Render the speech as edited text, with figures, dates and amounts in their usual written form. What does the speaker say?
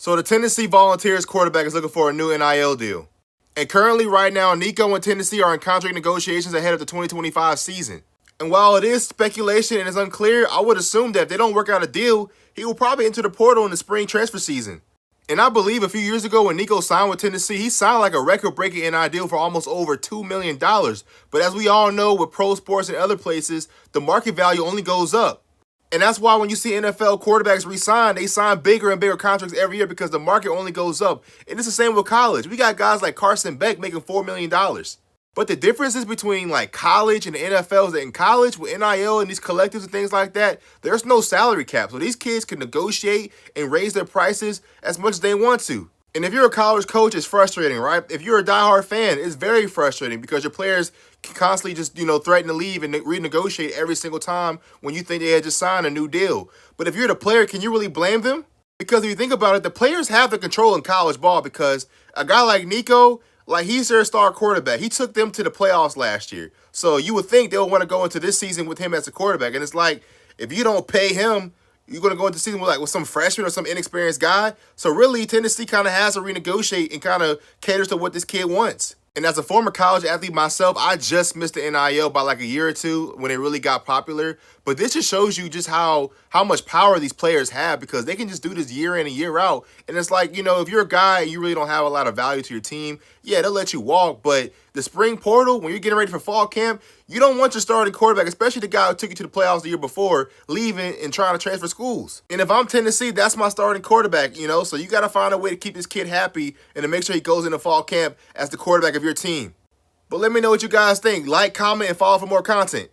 So the Tennessee Volunteers quarterback is looking for a new NIL deal. And currently, right now, Nico and Tennessee are in contract negotiations ahead of the 2025 season. And while it is speculation and it's unclear, I would assume that if they don't work out a deal, he will probably enter the portal in the spring transfer season. And I believe a few years ago when Nico signed with Tennessee, he signed like a record-breaking NIL deal for almost over $2 million. But as we all know, with pro sports and other places, the market value only goes up. And that's why when you see NFL quarterbacks re-sign, they sign bigger and bigger contracts every year because the market only goes up. And it's the same with college. We got guys like Carson Beck making $4 million. But the differences between like college and the NFL is that in college with NIL and these collectives and things like that, there's no salary cap. So these kids can negotiate and raise their prices as much as they want to. And if you're a college coach, it's frustrating, right? If you're a diehard fan, it's very frustrating because your players can constantly just, threaten to leave and renegotiate every single time when you think they had just signed a new deal. But if you're the player, can you really blame them? Because if you think about it, the players have the control in college ball because a guy like Nico, he's their star quarterback. He took them to the playoffs last year. So you would think they'll want to go into this season with him as a quarterback. And it's like, if you don't pay him, you're going to go into the season with some freshman or some inexperienced guy. So really, Tennessee kind of has to renegotiate and kind of caters to what this kid wants. And as a former college athlete myself, I just missed the NIL by like a year or two when it really got popular. But this just shows you just how much power these players have because they can just do this year in and year out. And it's like, if you're a guy and you really don't have a lot of value to your team, yeah, they'll let you walk. But the spring portal, when you're getting ready for fall camp, you don't want your starting quarterback, especially the guy who took you to the playoffs the year before, leaving and trying to transfer schools. And if I'm Tennessee, that's my starting quarterback, so you got to find a way to keep this kid happy and to make sure he goes into fall camp as the quarterback of your team. But let me know what you guys think. Like, comment, and follow for more content.